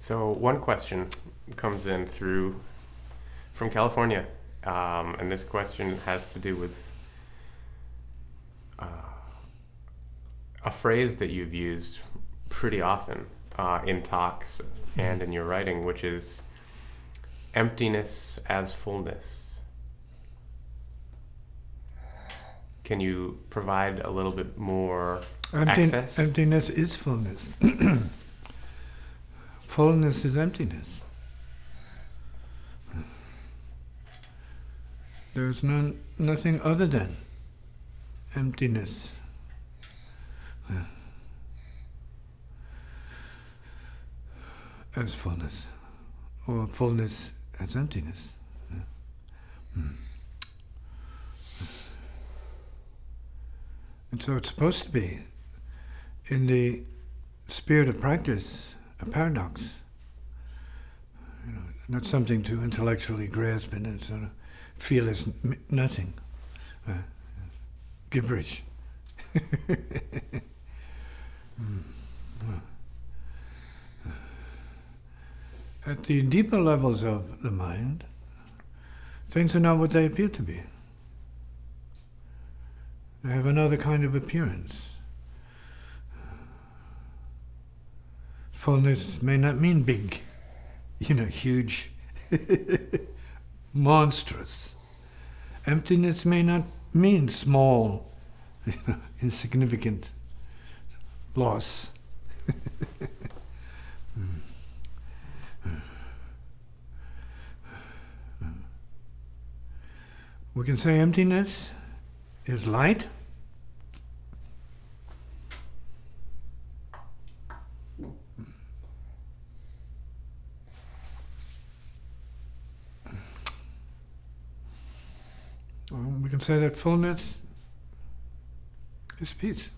So one question comes in from California, and this question has to do with a phrase that you've used pretty often in talks and in your writing, which is emptiness as fullness. Can you provide a little bit more access? Emptiness is fullness. Fullness is emptiness. There's nothing other than emptiness. As fullness, or fullness as emptiness. And so it's supposed to be, in the spirit of practice, a paradox. Not something to intellectually grasp and sort of feel as nothing. Gibberish. At the deeper levels of the mind, things are not what they appear to be. They have another kind of appearance. Fullness may not mean big, huge, monstrous. Emptiness may not mean small, insignificant loss. We can say emptiness is light. We can say that fullness is peace.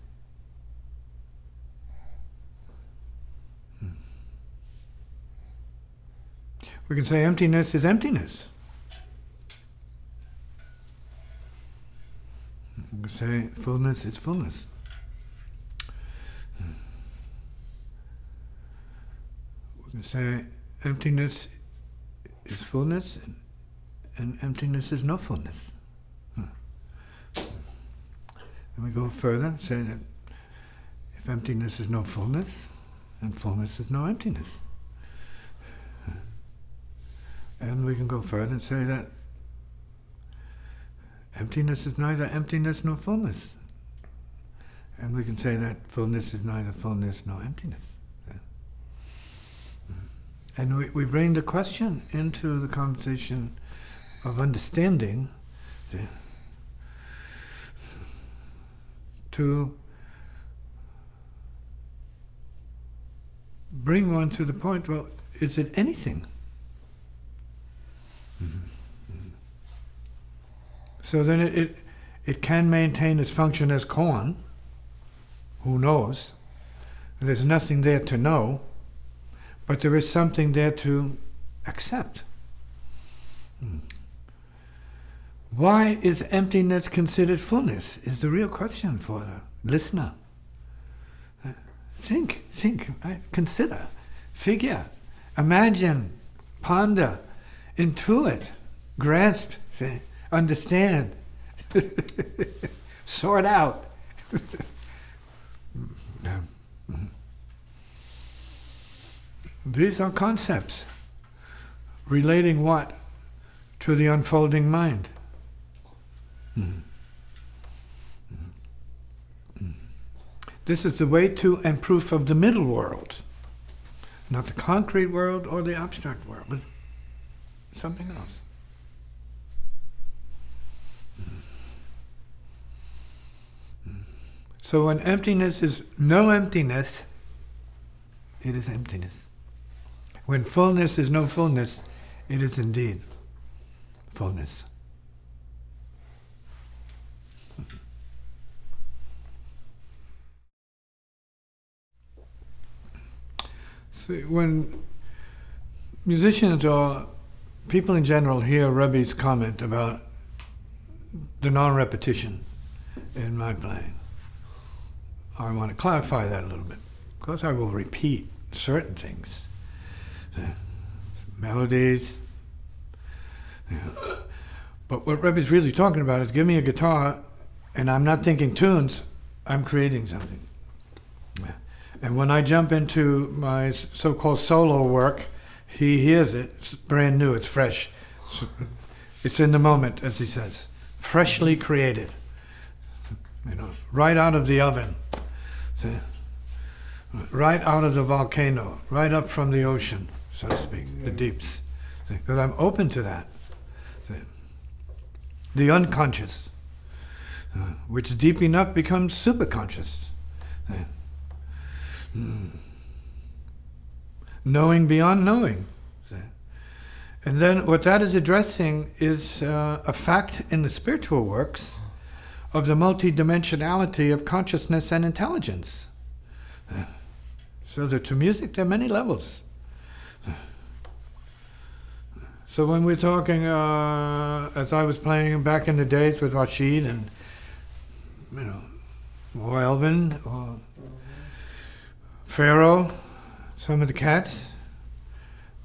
We can say emptiness is emptiness. We can say fullness is fullness. We can say emptiness is fullness and emptiness is no fullness. And we go further and say that if emptiness is no fullness, then fullness is no emptiness. And we can go further and say that emptiness is neither emptiness nor fullness. And we can say that fullness is neither fullness nor emptiness. And we bring the question into the conversation of understanding to bring one to the point, well, is it anything? So then it can maintain its function as koan. Who knows? There's nothing there to know, but there is something there to accept. Why is emptiness considered fullness? Is the real question for the listener. Think, consider, figure, imagine, ponder, intuit, grasp, understand, sort out. These are concepts relating what? To the unfolding mind. This is the way to and proof of the middle world. Not the concrete world or the abstract world, but something else. So when emptiness is no emptiness, it is emptiness. When fullness is no fullness, it is indeed fullness. See, when musicians or people in general hear Rebbe's comment about the non-repetition in my playing, I want to clarify that a little bit. Of course I will repeat certain things, melodies. Yeah. But what Rebbe's really talking about is give me a guitar, and I'm not thinking tunes, I'm creating something. Yeah. And when I jump into my so-called solo work, he hears it. It's brand new. It's fresh. It's in the moment, as he says, freshly created. Right out of the oven. See? Right out of the volcano, right up from the ocean, so to speak, the deeps. Because I'm open to that. See? The unconscious, which deep enough becomes superconscious. Knowing beyond knowing. And then what that is addressing is a fact in the spiritual works of the multidimensionality of consciousness and intelligence. So that to music there are many levels. So when we're talking, as I was playing back in the days with Rashid and, or Elvin, or Pharaoh, some of the cats,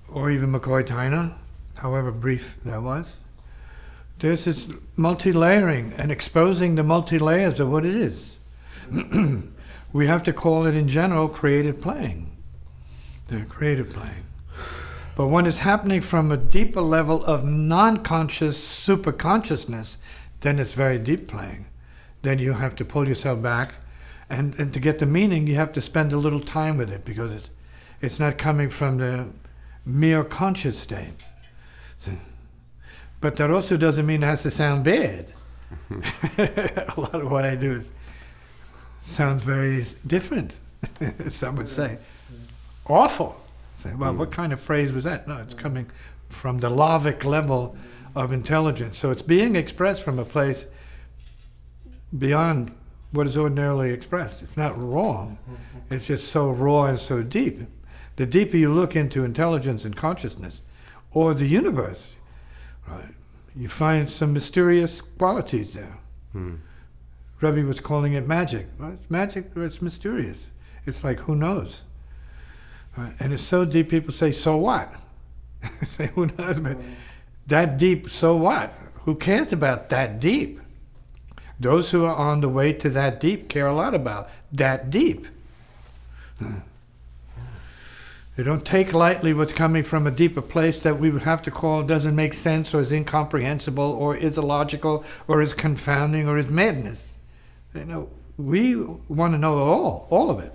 or even McCoy Tyner, however brief that was, there's this multi-layering and exposing the multi-layers of what it is. We have to call it in general creative playing. They're creative playing. But when it's happening from a deeper level of non-conscious superconsciousness, then it's very deep playing. Then you have to pull yourself back, and to get the meaning, you have to spend a little time with it, because it's not coming from the mere conscious state. So, but that also doesn't mean it has to sound bad. A lot of what I do sounds very different, some would say. Awful. Say, well, what kind of phrase was that? No, it's coming from the lavic level of intelligence. So it's being expressed from a place beyond what is ordinarily expressed. It's not wrong. It's just so raw and so deep. The deeper you look into intelligence and consciousness, or the universe, right, you find some mysterious qualities there. Rebbe was calling it magic. Well, it's magic, or it's mysterious. It's like, who knows? Right? And it's so deep, people say, so what? Say, who knows? But that deep, so what? Who cares about that deep? Those who are on the way to that deep care a lot about that deep. They don't take lightly what's coming from a deeper place that we would have to call doesn't make sense, or is incomprehensible, or is illogical, or is confounding, or is madness. We want to know all of it.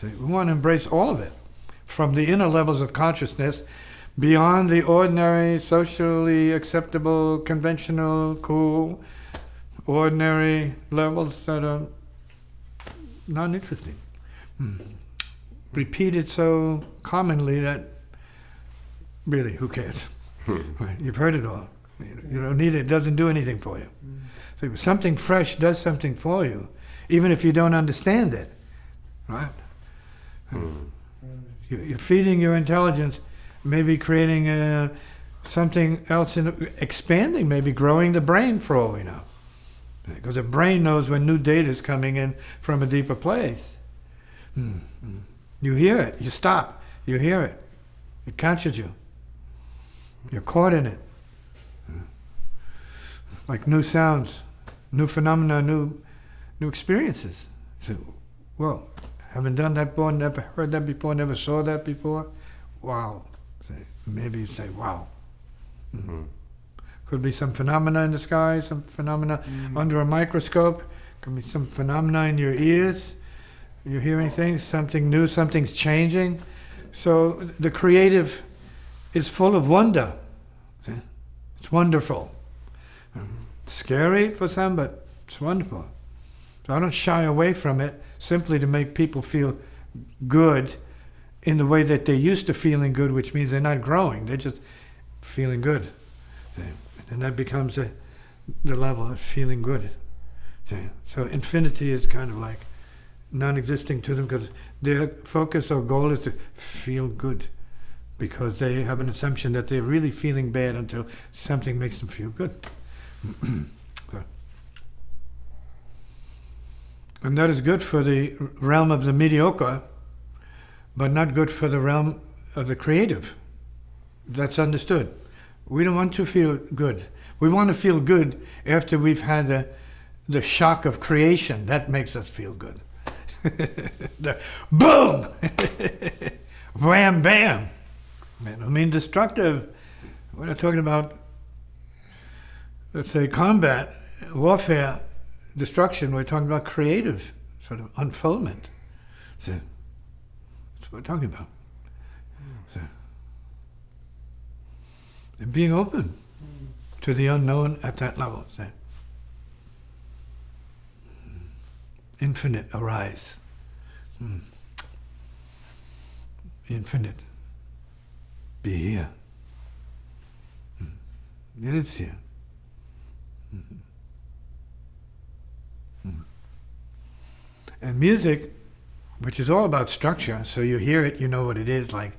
We want to embrace all of it, from the inner levels of consciousness, beyond the ordinary, socially acceptable, conventional, cool, ordinary levels that are non-interesting. Repeated so commonly that really, who cares? Right? You've heard it all. You don't need it. It doesn't do anything for you. So something fresh does something for you, even if you don't understand it. Right? You're feeding your intelligence, maybe creating something else, expanding, maybe growing the brain for all we know. Because the brain knows when new data is coming in from a deeper place. You hear it, you stop, you hear it. It captures you. You're caught in it. Like new sounds, new phenomena, new experiences. So, well, haven't done that before, never heard that before, never saw that before. Wow. Maybe you say, wow. Could be some phenomena in the sky, some phenomena under a microscope. Could be some phenomena in your ears. You're hearing things, something new, something's changing. So the creative is full of wonder. See? It's wonderful. Scary for some, but it's wonderful. So I don't shy away from it simply to make people feel good in the way that they're used to feeling good, which means they're not growing, they're just feeling good. See? And that becomes the level of feeling good. See? So infinity is kind of like non-existing to them, because their focus or goal is to feel good, because they have an assumption that they're really feeling bad until something makes them feel good. And that is good for the realm of the mediocre, but not good for the realm of the creative. That's understood. We don't want to feel good. We want to feel good after we've had the shock of creation. That makes us feel good. The boom! Wham, bam! I mean, destructive. We're not talking about, let's say, combat, warfare, destruction. We're talking about creative sort of unfoldment. So, that's what we're talking about. So, and being open to the unknown at that level. So, infinite arise. Infinite. Be here. It is here. And music, which is all about structure, so you hear it, you know what it is, like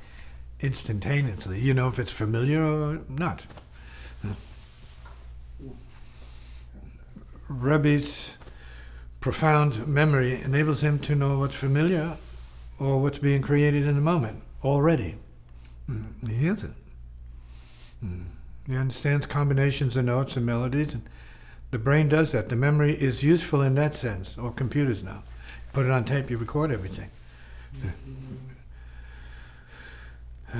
instantaneously. You know if it's familiar or not. Rebbe's profound memory enables him to know what's familiar or what's being created in the moment already. He hears it. He understands combinations of notes and melodies. And the brain does that. The memory is useful in that sense, or computers now. Put it on tape, you record everything.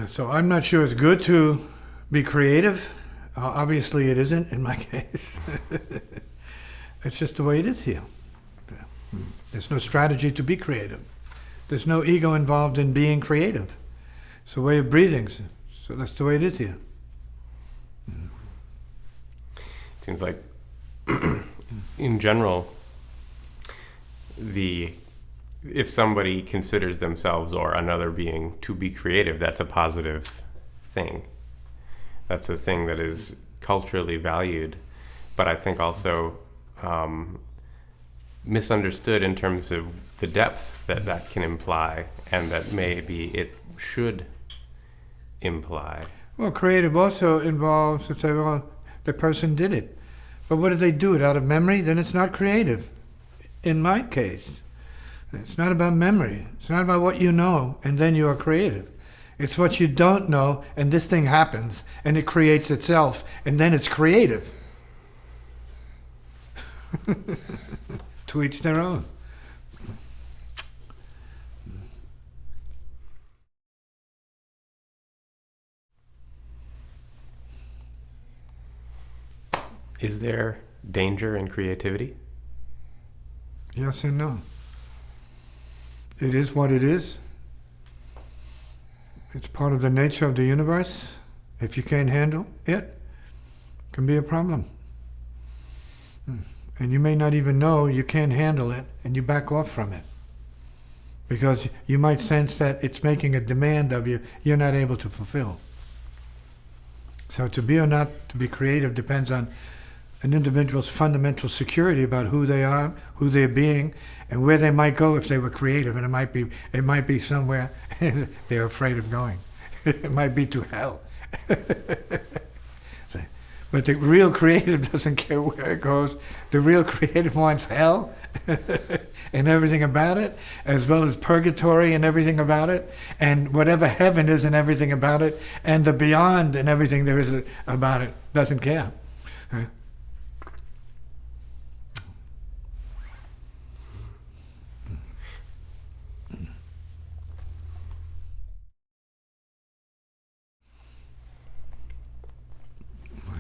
So I'm not sure it's good to be creative. Obviously it isn't in my case. It's just the way it is here. There's no strategy to be creative. There's no ego involved in being creative. It's a way of breathing. So that's the way it is here. It seems like, in general, if somebody considers themselves or another being to be creative, that's a positive thing. That's a thing that is culturally valued, but I think also misunderstood in terms of the depth that that can imply, and that maybe it should imply. Well, creative also involves to say, well, the person did it. But what did they do it out of memory? Then it's not creative. In my case, it's not about memory. It's not about what you know, and then you are creative. It's what you don't know, and this thing happens, and it creates itself, and then it's creative. To each their own. Is there danger in creativity? Yes and no. It is what it is. It's part of the nature of the universe. If you can't handle it, it can be a problem. And you may not even know you can't handle it, and you back off from it. Because you might sense that it's making a demand of you you're not able to fulfill. So to be or not to be creative depends on an individual's fundamental security about who they are, who they're being, and where they might go if they were creative. And it might be somewhere they're afraid of going. It might be to hell. But the real creative doesn't care where it goes. The real creative wants hell and everything about it, as well as purgatory and everything about it, and whatever heaven is and everything about it, and the beyond and everything there is about it. Doesn't care.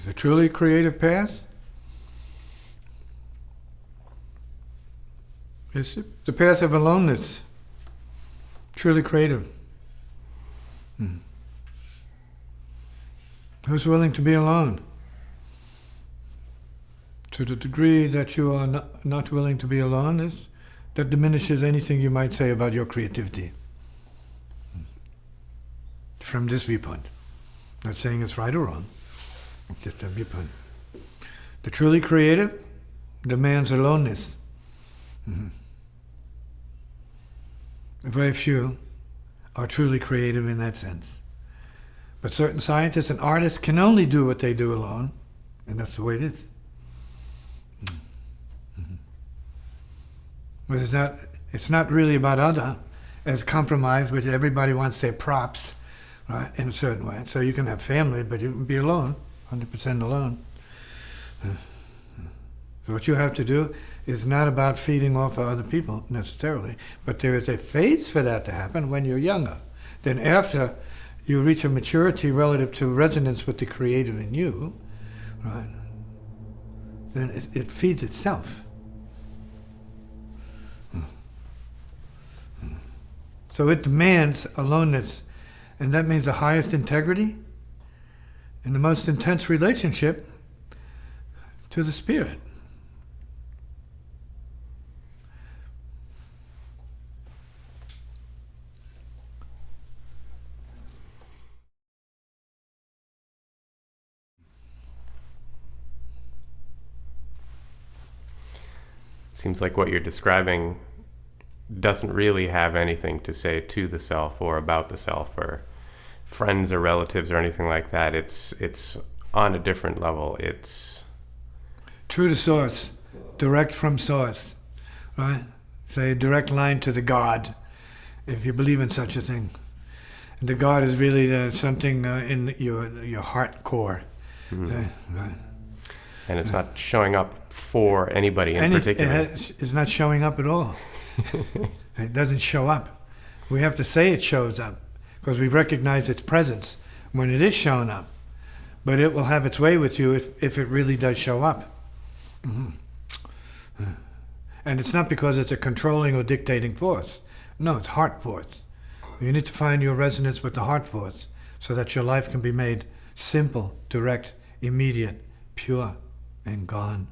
The truly creative path is the path of aloneness. Truly creative. Who's willing to be alone? To the degree that you are not willing to be alone, that diminishes anything you might say about your creativity. From this viewpoint. Not saying it's right or wrong. It's just a viewpoint. The truly creative demands aloneness. Very few are truly creative in that sense. But certain scientists and artists can only do what they do alone, and that's the way it is. But it's not really about other as compromise, which everybody wants their props. right? In a certain way. So you can have family, but you can be alone, 100% alone. So what you have to do is not about feeding off of other people necessarily, but there is a phase for that to happen when you're younger. Then after you reach a maturity relative to resonance with the Creator in you, right? Then it feeds itself. So it demands aloneness, and that means the highest integrity and the most intense relationship to the Spirit. Seems like what you're describing doesn't really have anything to say to the self or about the self or friends or relatives or anything like that. It's on a different level. It's true to source, direct from source, right? Say a direct line to the God, if you believe in such a thing. And the God is really something in your heart core. Mm-hmm. Say, right? And it's not showing up for anybody in particular. It's not showing up at all. It doesn't show up. We have to say it shows up because we recognize its presence when it is showing up. But it will have its way with you if it really does show up. Mm-hmm. And it's not because it's a controlling or dictating force. No, it's heart force. You need to find your resonance with the heart force so that your life can be made simple, direct, immediate, pure, and gone.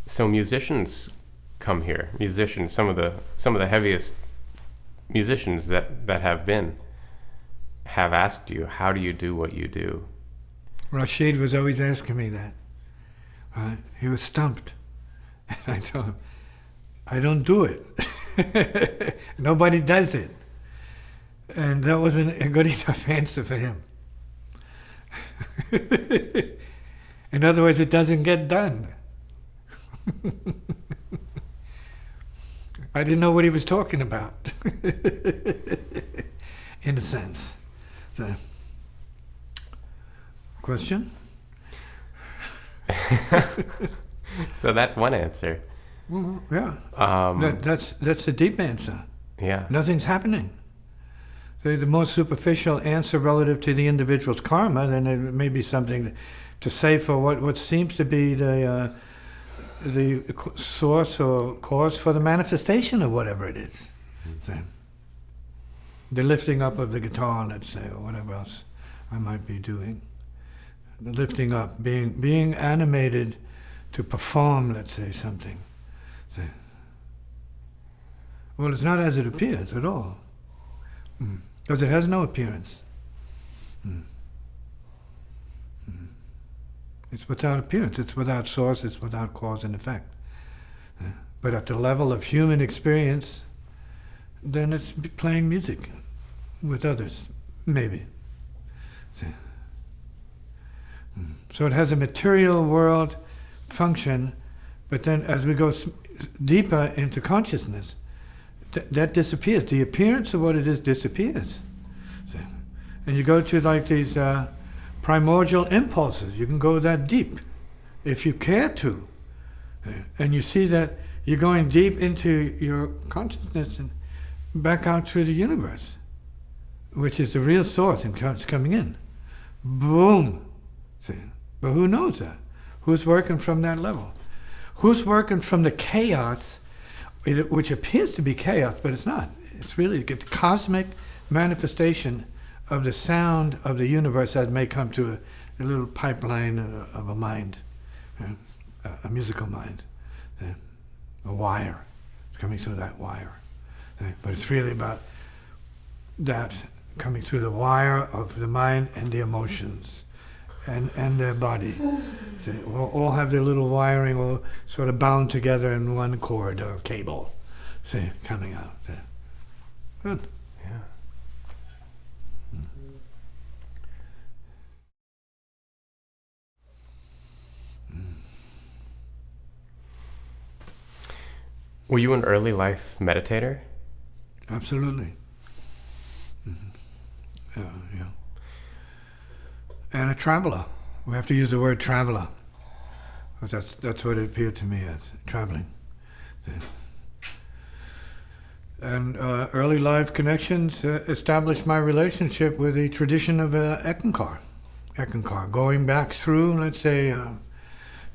So musicians come here. Musicians, some of the heaviest musicians that have asked you, how do you do what you do? Rashid was always asking me that. Right? He was stumped. And I told him, I don't do it. Nobody does it. And that wasn't a good enough answer for him. In other words, it doesn't get done. I didn't know what he was talking about, in a sense. So, question? So that's one answer. Well, yeah. That's the deep answer. Yeah. Nothing's happening. So the more superficial answer relative to the individual's karma, then it may be something to say for what seems to be the source or cause for the manifestation of whatever it is. So, the lifting up of the guitar, let's say, or whatever else I might be doing. The lifting up, being animated to perform, let's say, something. So, well, it's not as it appears at all. Because it has no appearance. It's without appearance, it's without source, it's without cause and effect. But at the level of human experience, then it's playing music with others, maybe. So it has a material world function, but then as we go deeper into consciousness, that disappears. The appearance of what it is disappears. And you go to like these primordial impulses. You can go that deep if you care to. And you see that you're going deep into your consciousness and back out through the universe, which is the real source and it's coming in. Boom. See? But who knows that? Who's working from that level? Who's working from the chaos, which appears to be chaos, but it's not. It's really the cosmic manifestation of the sound of the universe that may come to a little pipeline of a mind, a musical mind, a wire. It's coming through that wire. But it's really about that coming through the wire of the mind and the emotions and their body. All have their little wiring all sort of bound together in one cord or cable, coming out. Good. Yeah. Were you an early life meditator? Absolutely. Yeah. And a traveler. We have to use the word traveler. That's what it appeared to me as, traveling. And early life connections established my relationship with the tradition of Ekankar, going back through, let's say,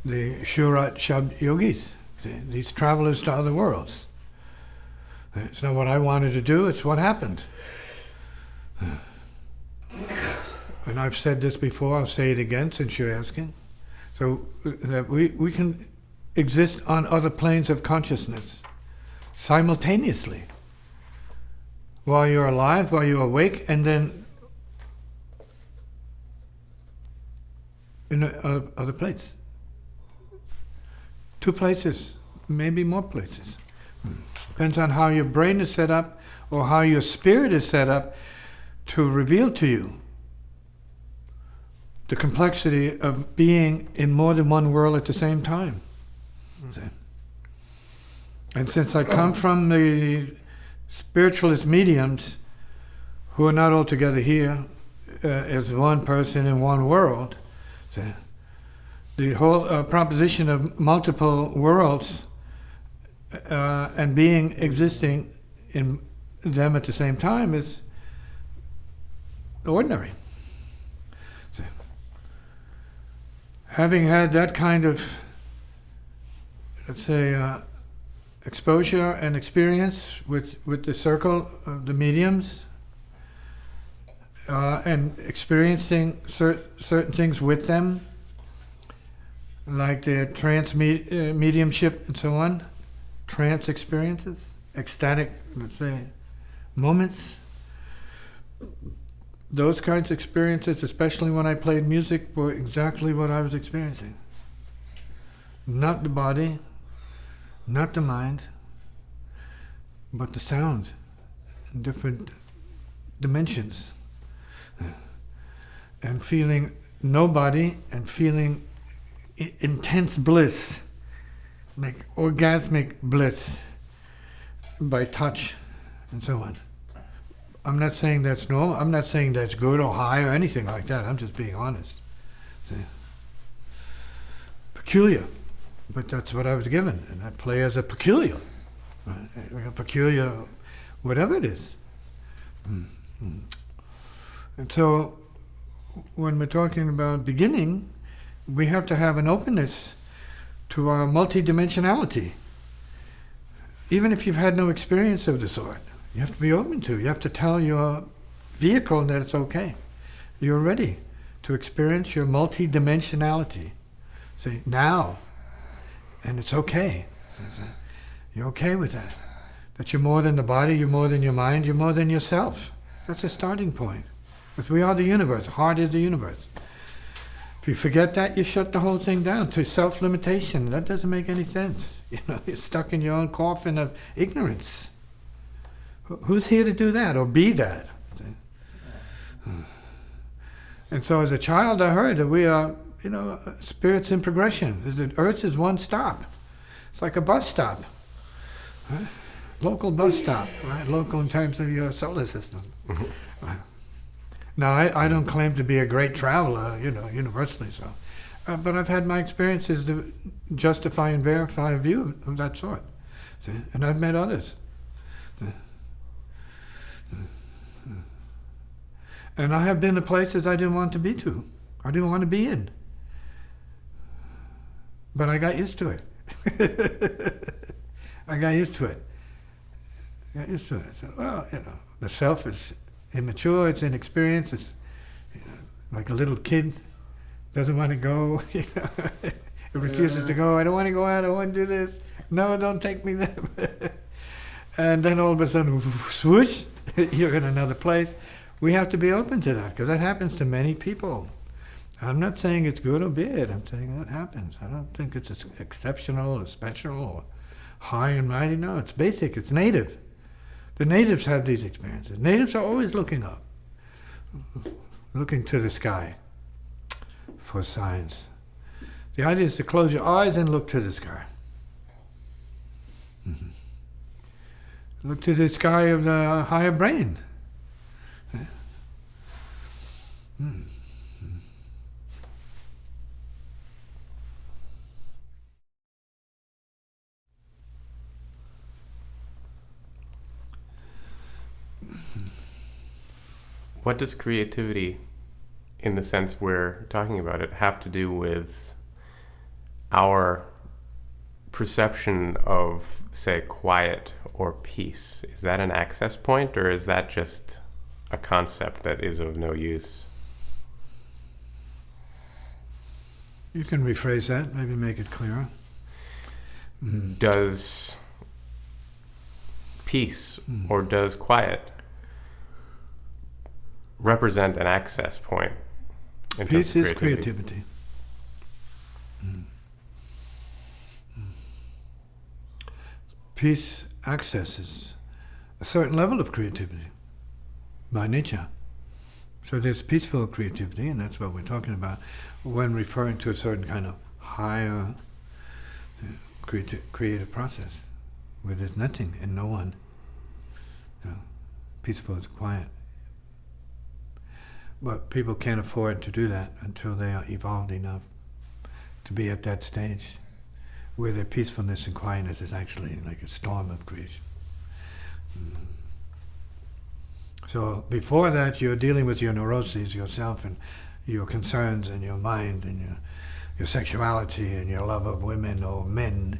the Shurat Shabd Yogis, these travelers to other worlds. It's not what I wanted to do, it's what happened. And I've said this before, I'll say it again since you're asking. So that we can exist on other planes of consciousness simultaneously. While you're alive, while you're awake, and then in other places. 2 places, maybe more places. Depends on how your brain is set up or how your spirit is set up to reveal to you the complexity of being in more than one world at the same time. And since I come from the spiritualist mediums who are not all together here as one person in one world, the whole proposition of multiple worlds and being existing in them at the same time is ordinary. Having had that kind of, let's say, exposure and experience with the circle of the mediums, and experiencing certain things with them, like the trance mediumship and so on, trance experiences, ecstatic, let's say, moments. Those kinds of experiences, especially when I played music, were exactly what I was experiencing. Not the body, not the mind, but the sound in different dimensions. And feeling no body and feeling intense bliss, like orgasmic bliss by touch and so on. I'm not saying that's normal. I'm not saying that's good or high or anything like that. I'm just being honest. See? Peculiar. But that's what I was given. And I play as a peculiar. A peculiar, whatever it is. And so, when we're talking about beginning, we have to have an openness to our multidimensionality. Even if you've had no experience of the sort. You have to be open to. You have to tell your vehicle that it's okay. You're ready to experience your multidimensionality. Say, now. And it's okay. You're okay with that. That you're more than the body, you're more than your mind, you're more than yourself. That's a starting point. Because we are the universe. Heart is the universe. If you forget that, you shut the whole thing down to self-limitation. That doesn't make any sense. You're stuck in your own coffin of ignorance. Who's here to do that or be that? And so as a child I heard that we are, spirits in progression. The earth is one stop. It's like a bus stop. Right? Local bus stop, right? Local in terms of your solar system. Right. Now I don't claim to be a great traveler, universally so. But I've had my experiences to justify and verify a view of that sort. See? And I've met others. And I have been to places I didn't want to be to. I didn't want to be in. But I got used to it. I got used to it. So, the self is immature, it's inexperienced, it's like a little kid, doesn't want to go, it refuses to go, I don't want to go out, I want to do this. No, don't take me there. And then all of a sudden, swoosh, you're in another place. We have to be open to that, because that happens to many people. I'm not saying it's good or bad, I'm saying that happens. I don't think it's exceptional or special or high and mighty. No, it's basic, it's native. The natives have these experiences. Natives are always looking up, looking to the sky for signs. The idea is to close your eyes and look to the sky. Mm-hmm. Look to the sky of the higher brain. Mm. What does creativity, in the sense we're talking about it, have to do with our perception of, say, quiet or peace? Is that an access point, or is that just a concept that is of no use? You can rephrase that, maybe make it clearer. Does peace or does quiet represent an access point? Peace is creativity. Peace accesses a certain level of creativity by nature. So there's peaceful creativity, and that's what we're talking about when referring to a certain kind of higher creative process where there's nothing and no one. So peaceful is quiet. But people can't afford to do that until they are evolved enough to be at that stage where their peacefulness and quietness is actually like a storm of creation. So before that, you're dealing with your neuroses yourself and your concerns and your mind and your sexuality and your love of women or men,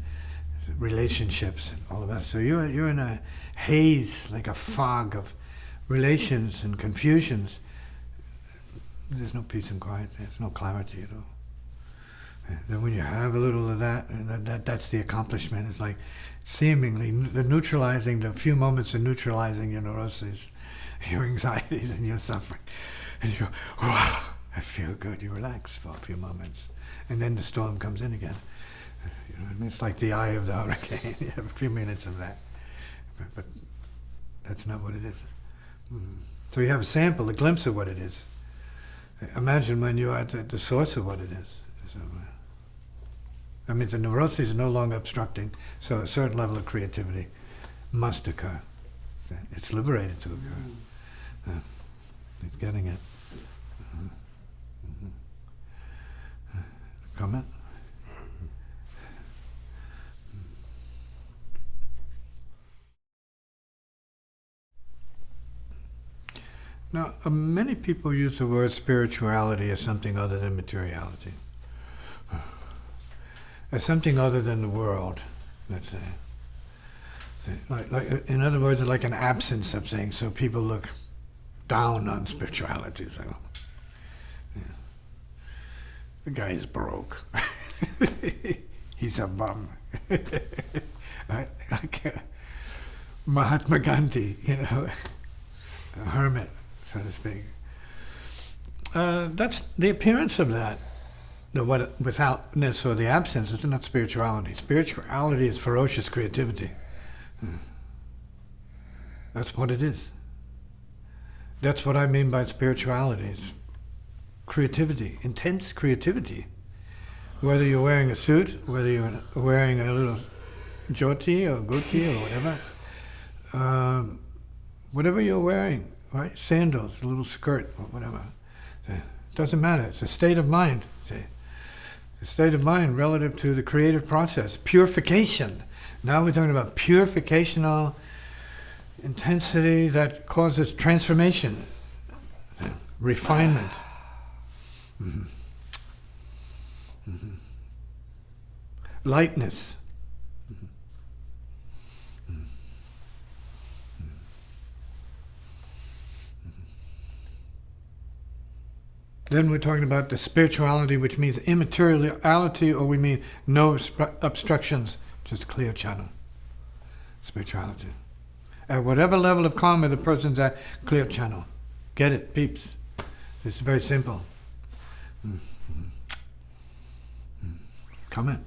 relationships, and all of that. So you're in a haze, like a fog of relations and confusions. There's no peace and quiet. There's no clarity at all. Then when you have a little of that, that's the accomplishment. It's like seemingly the few moments of neutralizing your neuroses, your anxieties and your suffering. And you go, wow, I feel good. You relax for a few moments. And then the storm comes in again. You know, and it's like the eye of the hurricane. You have a few minutes of that. But that's not what it is. So you have a sample, a glimpse of what it is. Imagine when you are at the source of what it is. So, I mean, the neuroses are no longer obstructing, so a certain level of creativity must occur. It's liberated to occur. It's getting it. Comment? Now, many people use the word spirituality as something other than materiality. As something other than the world, let's say. Like, in other words, like an absence of things, so people look down on spirituality. So, yeah. The guy's broke. He's a bum. Like Mahatma Gandhi, a hermit, so to speak. That's the appearance of that. The withoutness or the absence is not spirituality. Spirituality is ferocious creativity. That's what it is. That's what I mean by spirituality. It's creativity, intense creativity. Whether you're wearing a suit, whether you're wearing a little joti or guti or whatever, whatever you're wearing, right? Sandals, a little skirt or whatever. It doesn't matter. It's a state of mind. A state of mind relative to the creative process. Purification. Now we're talking about purificational intensity that causes transformation, refinement. Lightness. Then we're talking about the spirituality, which means immateriality, or we mean no obstructions, just clear channel. Spirituality. At whatever level of karma the person's at, clear channel. Get it, peeps. It's very simple. Comment.